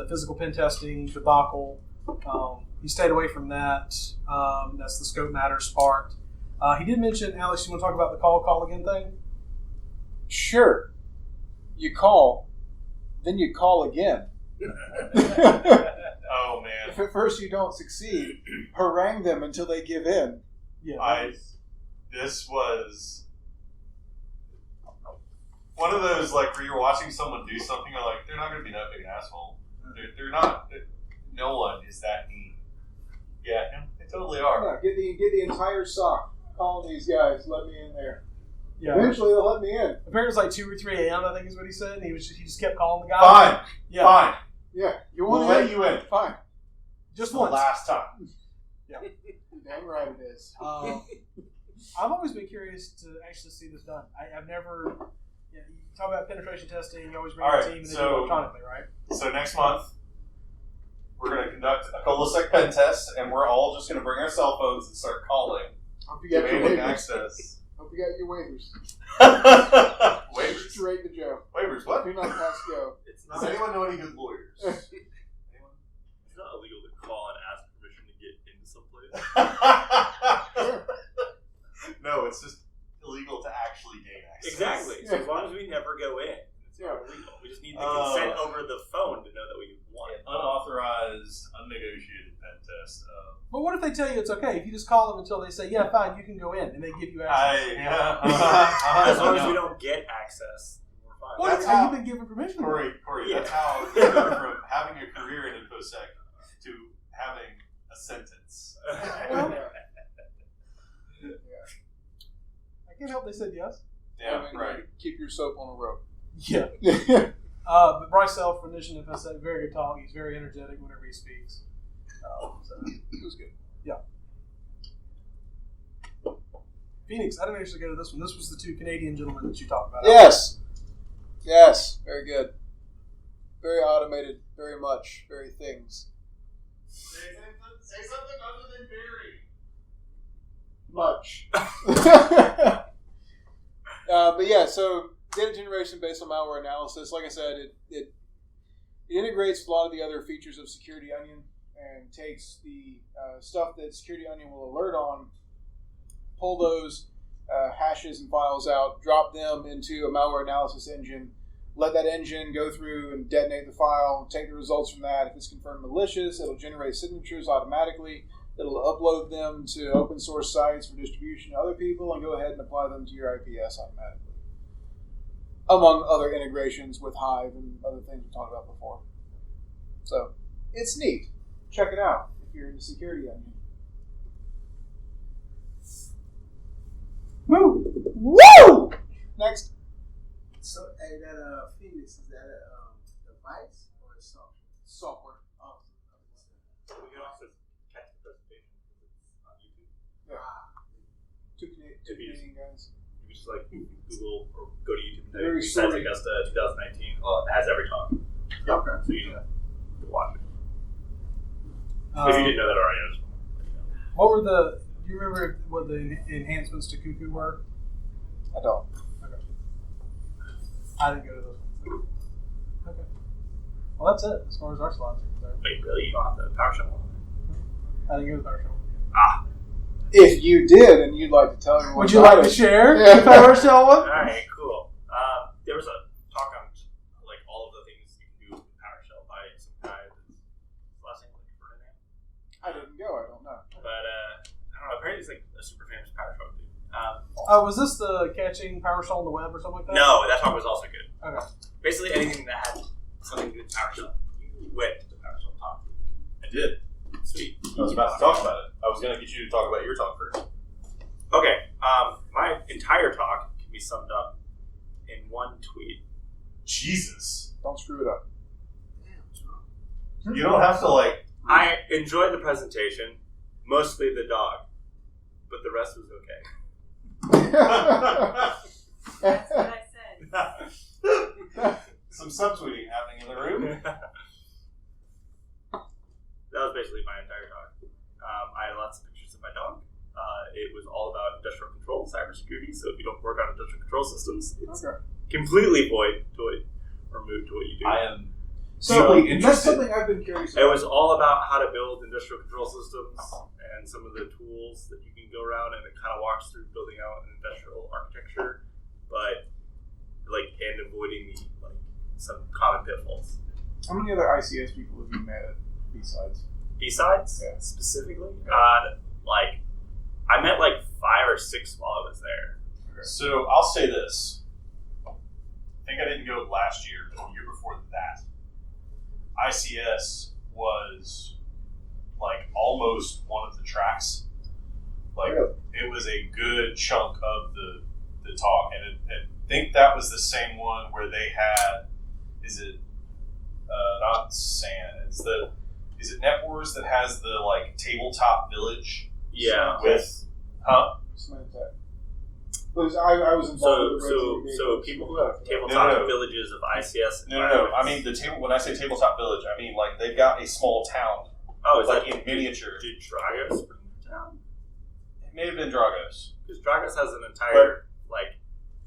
A: physical pen testing debacle. He stayed away from that. That's the scope matters part. He did mention, Alex, you want to talk about the call again thing?
C: Sure. You call, then you call again.
B: Oh, man.
C: If at first you don't succeed, harangue them until they give in.
A: Yeah.
B: This was one of those, like, where you're watching someone do something, you're like, they're not going to be that big an asshole. They're not. No one is that mean. Yeah, no, they totally are.
C: Yeah, get the entire sock. Calling these guys, let me in there.
A: Yeah.
C: Eventually they'll let me in.
A: Apparently it was like 2 or 3 a.m. I think is what he said. And he just kept calling the guy.
B: Fine.
A: Yeah.
B: Fine.
C: Yeah. You
B: We'll
C: want
B: let you in.
C: Fine.
A: Just
B: the
A: once.
B: last time.
A: Yeah.
C: Damn right it is.
A: I've always been curious to actually see this done. I've never. You talk about penetration testing. You always bring your team and then do it electronically, right?
B: So next month, we're going to conduct a ColaSec pen test, and we're all just going to bring our cell phones and start calling,
C: Hope you got your
B: demanding
C: waivers.
B: access.
C: Hope you got your waivers.
B: Waivers?
C: Straight to Joe.
B: Waivers, what?
C: Do not pass go.
F: It's
B: Does
F: not.
B: anyone know any good lawyers? Anyone?
F: It's not illegal to call and ask permission to get into someplace.
B: No, it's just illegal to actually gain access.
F: Exactly. So as long as we never go in, it's not illegal. We just need the consent over the phone to know that we want it.
B: Unauthorized, unnegotiated pen test.
A: But what if they tell you it's okay? If you just call them until they say, "Yeah, fine, you can go in," and they give you access.
F: As long as we don't get access, we're fine.
A: What if you've been given permission?
B: Corey,
F: Yeah.
B: that's how you go from having a career in InfoSec to having a sentence.
A: I can't help they said yes.
B: Yeah, right.
C: Keep your soap on a rope.
A: Yeah. But Bryce Self, for Nation FSA, very good talk. He's very energetic whenever he speaks. So it was good. Yeah. Phoenix, I didn't actually go to this one. This was the 2 Canadian gentlemen that you talked about.
C: Yes. Yes. Very good. Very automated. Very much. Very things.
B: Say something other than Barry.
C: Much. But yeah, so data generation based on malware analysis. Like I said, it integrates a lot of the other features of Security Onion and takes the stuff that Security Onion will alert on, pull those hashes and files out, drop them into a malware analysis engine, let that engine go through and detonate the file, take the results from that. If it's confirmed malicious, it'll generate signatures automatically. It'll upload them to open source sites for distribution to other people and go ahead and apply them to your IPS automatically. Among other integrations with Hive and other things we talked about before. So, it's neat. Check it out if you're into Security Onion. Woo! Woo! Next.
G: So, hey, that Phoenix, is that a device or a software?
C: Software.
G: Oh,
F: We can also catch the presentation on YouTube.
C: Yeah. Two Canadian guys.
F: You can just like Google or go to YouTube and
C: Very
F: type
C: short.
F: BSides Augusta 2019. Well, it has every talk.
C: Okay.
F: So you can watch it.
A: Um,
F: If you didn't know that already, I just
A: What were do you remember what the enhancements to Cuckoo were?
C: I don't.
A: Okay. I didn't go to those ones. Okay. Well, that's it as far as our slides are concerned.
F: wait, really? You don't have the PowerShell one?
A: I didn't go to the PowerShell.
F: Ah.
C: If you did and you'd like to tell everyone
A: Would you
C: about
A: like to
C: it,
A: share
C: Yeah.
A: the PowerShell one?
F: Alright, cool.
A: Was this the catching PowerShell on the web or something like that?
F: No, that talk was also good.
A: Okay.
F: Basically, anything that had something to do with PowerShell, you went to the PowerShell talk.
B: I did.
F: Sweet.
B: I was about to talk about it. I was going to get you to talk about your talk first.
F: Okay. My entire talk can be summed up in one tweet.
B: Jesus.
C: Don't screw it up.
B: You don't have to, like...
F: I enjoyed the presentation, mostly the dog, but the rest was okay.
E: That's what I said.
B: Some subtweeting happening in the room.
F: That was basically my entire talk. I had lots of pictures of my dog. It was all about industrial control, cybersecurity. So if you don't work on industrial control systems, it's completely void to it, or moot to what you do.
B: I am
C: So
B: deeply
C: that's
B: interested.
C: something I've been curious
F: It
C: about.
F: was all about how to build industrial control systems and some of the tools that you can go around, and it kind of walks through building out an industrial architecture, but and avoiding some common pitfalls.
C: How many other ICS people have you met at BSides?
F: BSides,
C: Yeah.
F: specifically, I met 5 or 6 while I was there.
B: So I'll say this. I think I didn't go last year, but the year before that, ICS was almost one of the tracks.
C: Really?
B: It was a good chunk of the talk, and I think that was the same one where they had. Is it not SAN? Is it NetWars that has the tabletop village?
F: Yeah.
B: With
C: Symantec. Because I was involved with the
F: So people who have tabletop
B: No.
F: villages of ICS.
B: No. I mean the table. When I say tabletop village, I mean they've got a small town.
F: Oh, it's
B: in miniature.
F: Did Dragos bring the town?
B: It may have been Dragos.
F: Because Dragos has an entire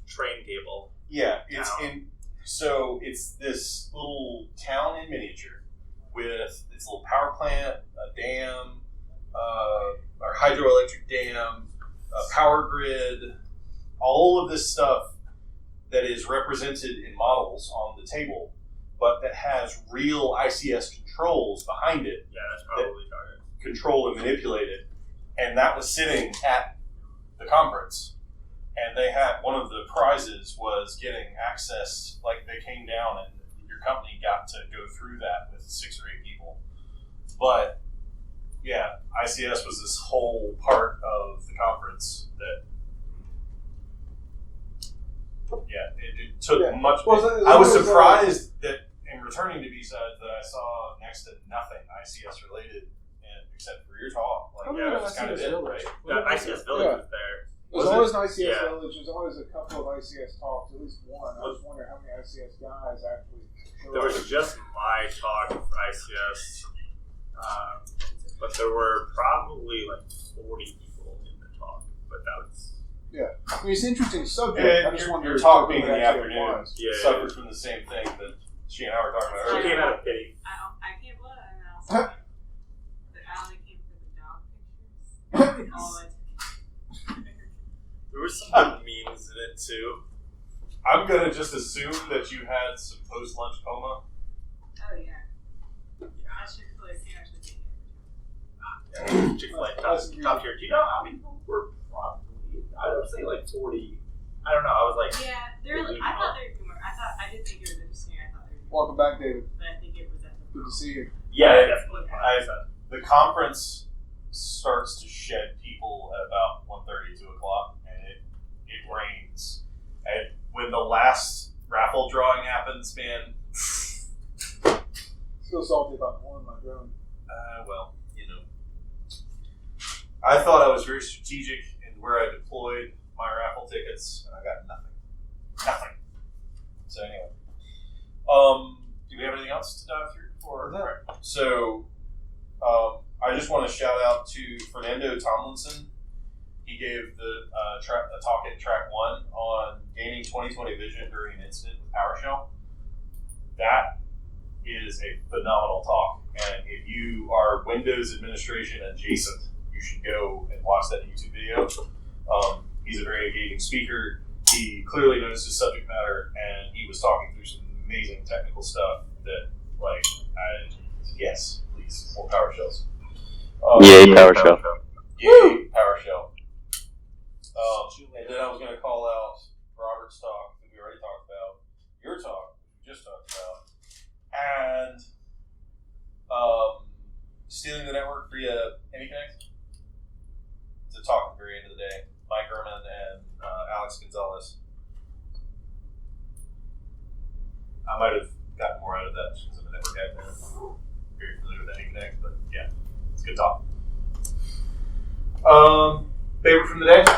F: train table.
B: Yeah, it's
F: Town.
B: in. So it's this little town in miniature with its little power plant, a dam, or hydroelectric dam, a power grid, all of this stuff that is represented in models on the table, but that has real ICS controls behind it.
F: Yeah, that's probably Dragos.
B: Control and manipulate it. And that was sitting at the conference. And they had, one of the prizes was getting access, they came down and your company got to go through that with 6 or 8 people. But, yeah, ICS was this whole part of the conference that, it took much.
C: Well,
B: I was surprised that in returning to BSides that I saw next to nothing ICS related, and except for your talk. That was kind of it, right?
F: The ICS village was there.
C: There's
B: Was
C: always an ICS
F: Yeah.
C: village. There's always a couple of ICS talks, at least one. I was wondering how many ICS guys actually.
F: There was just my talk for ICS, but there were probably 40 people in the talk. But that was
C: I mean, it's an interesting subject.
B: And
C: I just wondered
B: your talk being in
C: what
B: the
C: actually
B: afternoon
C: applies.
B: suffered from the same thing that she and I were talking about
F: She
B: earlier.
F: came out of pity.
E: I can't believe it. And also, I only came for the dog pictures. All I
F: There were some good memes in it too.
B: I'm gonna just assume that you had some post-lunch coma.
E: Oh yeah. I should play. I should be
F: Chick-fil-A top tier. Do you know how many people were probably? I would say 40. I don't know. I was
E: Yeah, they're. I thought they were more. I did think it was interesting. I thought they were.
C: Welcome back, David.
E: But I think it was at the.
C: Good to see you.
F: yeah, definitely.
B: The conference starts to shed people at about 1:30, 2 o'clock, and it rains. And when the last raffle drawing happens, man.
C: Still salty about the one, my drone.
B: I thought I was very strategic in where I deployed my raffle tickets, and I got nothing. Nothing. So anyway, do we have anything else to dive through? Right. So, I just want to shout out to Fernando Tomlinson. He gave the a talk at Track 1 on gaining 20/20 vision during an incident with PowerShell. That is a phenomenal talk, and if you are Windows administration adjacent, you should go and watch that YouTube video. He's a very engaging speaker. He clearly knows his subject matter, and he was talking through some amazing technical stuff that, yes, please, more PowerShells.
H: Yay, PowerShell.
B: Yay, PowerShell. And then I was going to call out Robert's talk that we already talked about, your talk, which we just talked about, and stealing the network via AnyConnect. It's a talk at the very end of the day. Mike Ehrman and Alex Gonzalez. I might have gotten more out of that just because I'm a network admin. Very familiar with AnyConnect, but yeah, it's a good talk. Favorite from the day?
E: I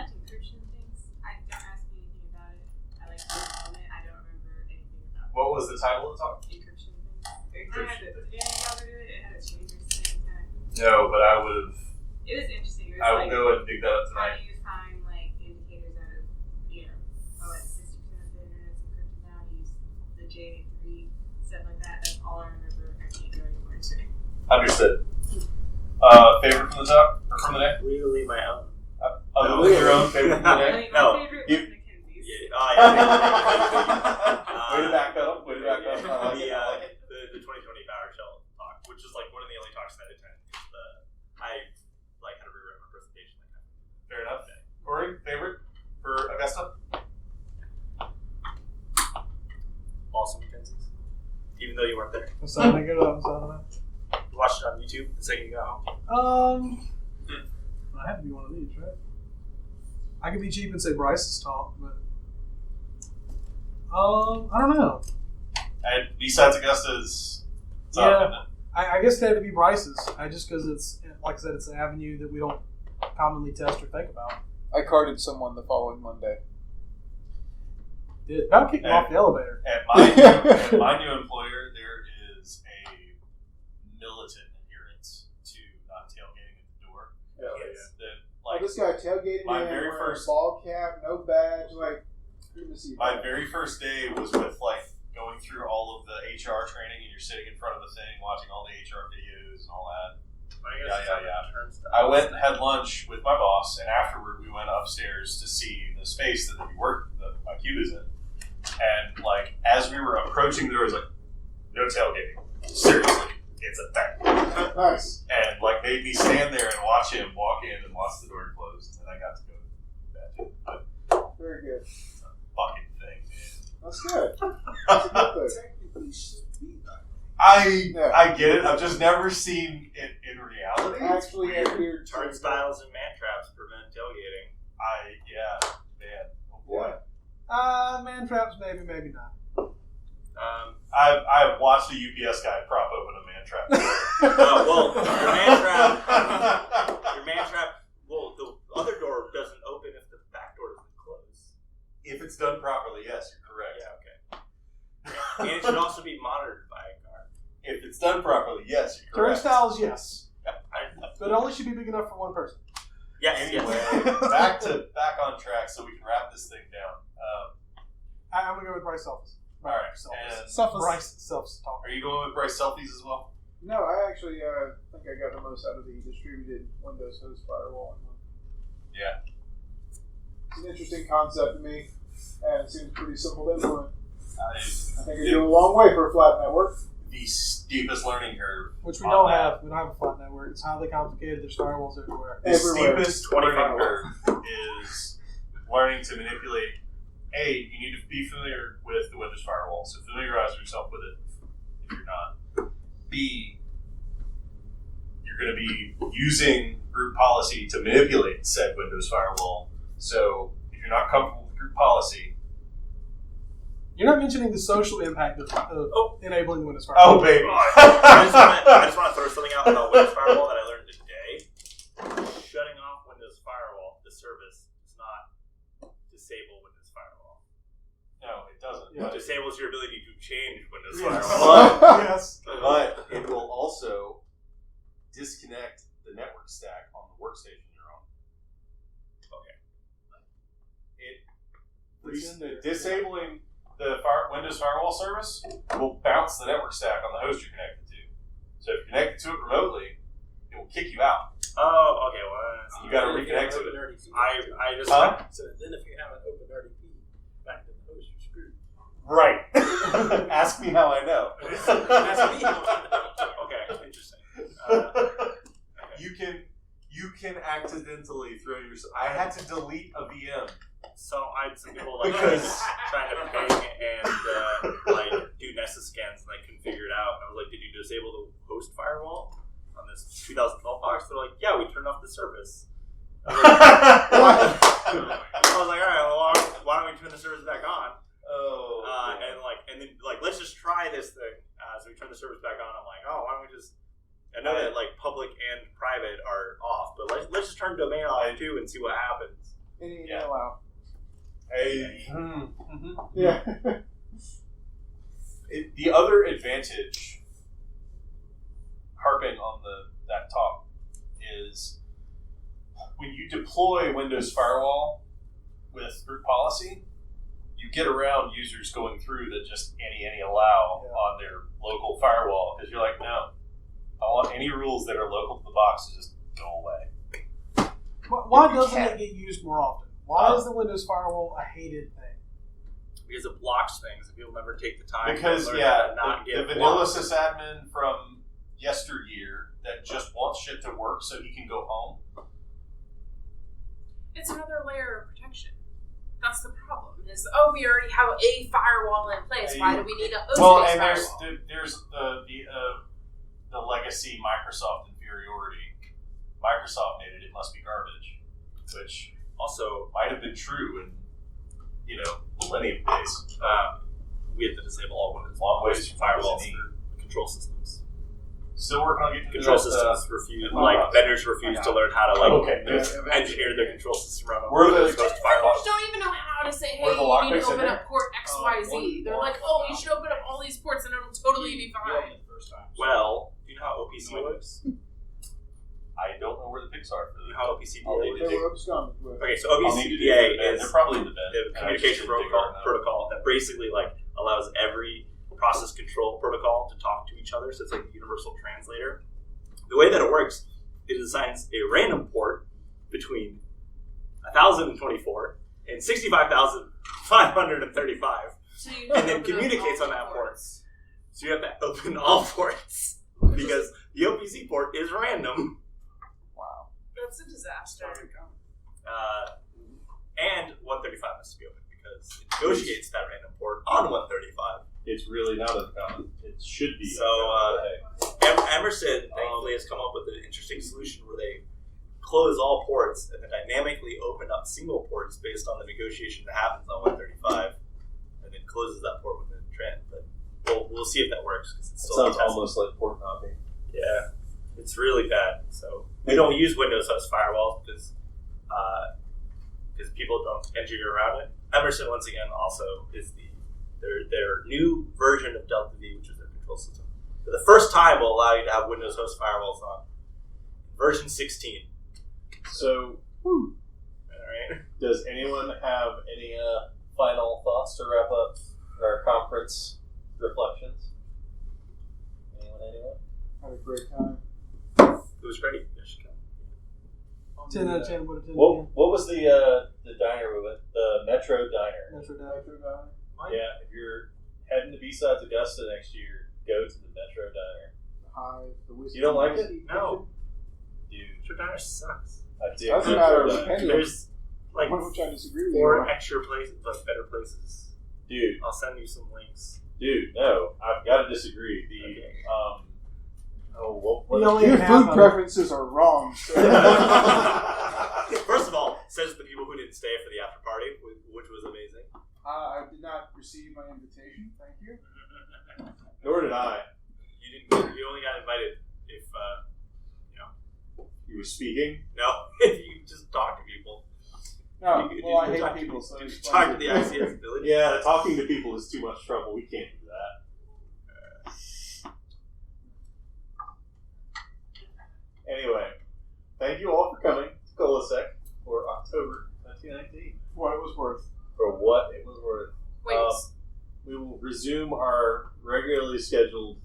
E: like encryption things. Don't ask me anything about it. I like to own it. I don't remember anything about it.
B: What was the title of the talk?
E: Encryption things.
B: Encryption.
E: Did any of y'all do it? It had a change at the same time.
B: No, but I would have.
E: It was interesting. It was
B: I would
E: like,
B: go and dig that up
E: how
B: tonight.
E: do you find like indicators out of, like 60% of the internet's encrypted now? Use the J3, stuff like that. That's all I remember. I can't go anymore into it.
B: Understood. Favorite from the top or from the day?
F: Legally my own.
B: Other than your own favorite from the day?
E: My
F: No.
E: favorite
B: You-
E: was Mackenzie's.
F: Yeah. Oh, yeah.
B: Way to back up. Way to back up. I like it. I like it.
F: The 2020 PowerShell talk, which is like one of the only talks that I attend. I like had to rewrite my presentation like that.
B: Fair enough. Corey, favorite for Augusta?
F: Awesome Mackenzie's. Even though you weren't there.
A: I'm sounding good. I'm sounding
F: You watched it on YouTube the second you got home.
A: I had to be one of these, right? I could be cheap and say Bryce's talk, but I don't know.
B: And BSides Augusta's.
A: Yeah. I guess it had to be Bryce's. Just because it's, like I said, it's an avenue that we don't commonly test or think about.
C: I carded someone the following Monday.
A: That'll kick me off the elevator.
B: At my new employer, there is a militant adherence to not tailgating at the door.
C: This guy tailgating
B: my
C: me,
B: very
C: wearing
B: first-
C: a ball cap, no badge, like, good to see you.
B: My very first day was with going through all of the HR training, and you're sitting in front of the thing, watching all the HR videos and all that. Yeah. I went and had lunch with my boss, and afterward we went upstairs to see the space that my cube is in. And as we were approaching the door, it was no tailgating. Seriously, it's a thing.
C: Nice.
B: And made me stand there and watch him walk in and watch the door close, and then I got to go to bed. But
C: Very good.
B: it's a fucking thing, man.
C: That's good. That's a good thing.
G: Technically, should be like
B: I get it. I've just never seen it in reality. It's
C: Actually,
B: weird.
C: adhered to
F: Turnstiles and man traps prevent tailgating.
B: Man. Oh boy.
C: Yeah.
A: Man traps, maybe not.
B: I've watched a UPS guy prop open a man trap.
F: Well, your man trap, well, the other door doesn't open if the back door doesn't close.
B: If it's done properly, yes, you're correct.
F: Yeah, okay. And it should also be monitored by a guard.
B: If it's done properly, yes, you're correct.
A: Turnstiles, yes. But it only should be big enough for one person.
F: Yes,
B: Anyway,
F: yes.
B: back on track so we can wrap this thing down.
A: I'm going to go with Bryce Selfies.
B: All right.
A: Bryce Selfies talk.
B: Are you going with Bryce selfies as well?
C: No, I actually think I got the most out of the distributed Windows host firewall.
B: Yeah.
C: It's an interesting concept to me, and it seems pretty simple to implement. I think it'd
B: Yeah.
C: go a long way for a flat network.
B: The steepest learning curve.
A: Which we
B: on
A: don't
B: that.
A: have. We don't have a flat network. It's highly complicated. There's firewalls everywhere.
B: The
C: Everywhere.
B: steepest learning curve is learning to manipulate. A, you need to be familiar with the Windows firewall, so familiarize yourself with it if you're not. B, you're going to be using group policy to manipulate said Windows firewall. So if you're not comfortable with group policy,
A: You're not mentioning the social impact of enabling Windows firewall.
B: oh baby,
F: I just want to throw something out about Windows Firewall that I learned today. Shutting off Windows Firewall, the service, does not disable Windows Firewall.
B: no, it doesn't.
A: Yeah.
F: It disables your ability to change Windows
A: Yes.
F: Firewall.
A: Yes.
B: But it will also disconnect the network stack on the workstation you're on. Disabling the Windows firewall service will bounce the network stack on the host you're connected to. So if you're connected to it remotely, it will kick you out.
F: Oh, okay. Well,
B: You got to reconnect to it.
F: I just
B: Huh?
G: So then if you have an open RDP back to the host, you're screwed.
B: Right. Ask me how I know.
G: That's me.
F: okay. Interesting.
B: You You can accidentally throw your. I had to delete a VM.
F: So I had some people like
B: Because-
F: trying to ping and like do Nessus scans, and I couldn't figure it out. And I was like, "Did you disable the host firewall on this 2012 box?" They're like, "Yeah, we turned off the service." I was like, "All right, well, why don't we turn the service back on?" And then let's just try this thing. So we turn the service back on. I'm like, "Oh, why don't we just?" I know that like public and private are off, but let's just turn domain off too and see what happens.
C: Yeah. Wow.
B: Yeah. The other advantage, harping on that talk, is when you deploy Windows Firewall with group policy, you get around users going through that just any allow on their local firewall, because you're like, no, I want any rules that are local to the box to just go away.
A: Why doesn't it get used more often? Why is the Windows Firewall a hated thing?
F: Because it blocks things and people never take the time
B: Because
F: to learn how to not
B: the
F: get
B: vanilla
F: blocked.
B: sysadmin from yesteryear that just wants shit to work so he can go home.
E: It's another layer of protection. That's the problem. Is we already have a firewall in place. Why do we need a host-based
B: Well, and
E: firewall?
B: there's the legacy Microsoft inferiority. Microsoft made it must be garbage, which
F: Also,
B: might have been true in millennium days.
F: we have to disable all Windows
B: Long ways from
F: firewalls
B: Windows
F: for control systems.
B: Still working on getting
F: Control
B: to that,
F: systems refuse,
B: Firewalls.
F: vendors refuse to learn how to
B: Okay, good.
F: engineer their control system around a
B: We're the-
F: Windows-based firewall.
E: Vendors don't even know how to say, hey,
B: Were the
E: you need
B: lockpicks
E: to
B: in
E: open
B: there?
E: up port XYZ. They're like, you should open up all these ports and it'll totally be fine.
F: Well, do you know how OPC works?
B: I don't know where the pigs are.
F: Do you know how OPC
B: I'll need
F: works?
B: to
C: They were absconded with.
F: Okay, so
B: I'll need to do
F: OPCPA
B: that.
F: is
B: They're probably in the bed.
F: the communication protocol that basically allows every process control protocol to talk to each other. So it's like a universal translator. The way that it works, it assigns a random port between 1,024 and 65,535,
E: So
F: and then communicates on that port. So you have to open all ports because the OPC port is random.
C: Wow.
E: That's a disaster.
F: And 135 has to be open because it negotiates that random port on 135.
B: It's really not uncommon. It should be.
F: So, Emerson thankfully has come up with an interesting solution where they close all ports and then dynamically open up single ports based on the negotiation that happens on 135, and then closes that port within the trend. But we'll see if that works because it's
B: It
F: still
B: sounds
F: tested.
B: almost like port hopping.
F: Yeah, it's really bad. So we don't use Windows host firewalls because people don't engineer around it. Emerson once again also is their new version of Delta V, which is their control system. For the first time, will allow you to have Windows host firewalls on version 16.
B: So,
F: All right.
B: does anyone have any final thoughts to wrap up our conference reflections? Anyone?
C: Had a great time.
F: It was great. There she comes.
A: 10 out of 10 would have 10
B: What was the diner we went? The Metro Diner.
A: Metro Data.
C: Metro Diner.
B: Yeah, if you're heading to BSides Augusta next year, go to the Metro Diner.
C: The Hive. The whiskey.
B: You don't like it?
F: No.
B: Dude,
F: Metro Diner sucks.
B: I did.
C: Doesn't matter.
B: Metro Diner.
C: Opinion.
F: There's like
C: One which I disagree with
F: 4
C: you.
F: extra places, like better places.
B: Dude,
F: I'll send you some links.
B: no, I've got to disagree.
A: You only
C: Your
A: have
C: food
A: half
C: preferences are wrong. Sir.
F: First of all, says the people who didn't stay for the after party, which was amazing.
C: I did not receive my invitation. Thank you.
B: Nor did I.
F: You only got invited if
B: You were speaking?
F: if you just talk to people.
C: No,
F: You
C: well, I
F: could
C: hate
F: talk to-
C: people, so
F: you
C: it's
F: could talk to
C: fun.
F: the ICS village.
B: Yeah, talking to people is too much trouble. We can't do that. Anyway, thank you all for coming to ColaSec for October 2019.
C: What it was worth.
B: For what it was worth.
E: Wait,
B: We will resume our regularly scheduled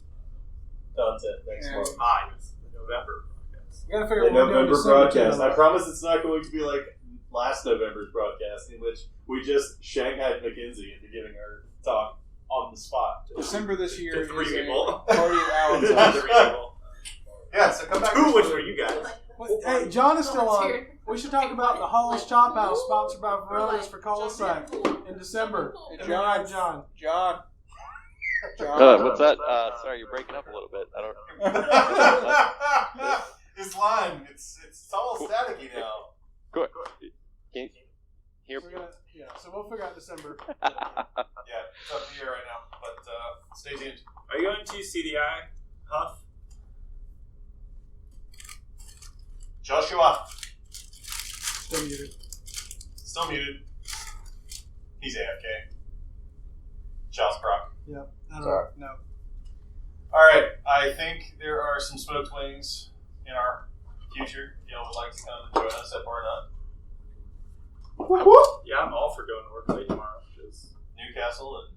B: content next
C: Yeah.
B: month.
F: It's the November broadcast.
A: You gotta figure
B: The
A: out what we're doing
B: November
A: December
B: broadcast. I
A: 10th.
B: promise it's not going to be like last November's broadcast, in which we just shanghaied Mackenzie into giving her talk on the spot.
C: December this year
F: To 3
C: is
F: people.
C: a party of Allen's.
F: To 3 people.
B: Yeah, so come back.
F: 2 which were you guys.
A: Hey, John is still on. We should talk about the Hall's Chop House, sponsored by Verizon for ColaSec in December.
C: Hey,
A: And we have John.
C: John.
H: What's that? Sorry, you're breaking up a little bit. I don't.
B: This line, it's all staticky now.
H: Good. Can you hear me?
A: So we'll figure out December.
B: Yeah, it's up in the air right now, but stay tuned.
F: Are you going to CDI, Huff?
B: Joshua,
A: Still muted.
B: still muted. He's AFK. Charles Brock.
A: Yep. I don't
C: Sorry.
A: know.
B: All right, I think there are some smoked wings in our future. If y'all would like to come and join us at Bar Nut,
F: Yeah, I'm all for going to work late tomorrow. 'Cause
B: Newcastle, and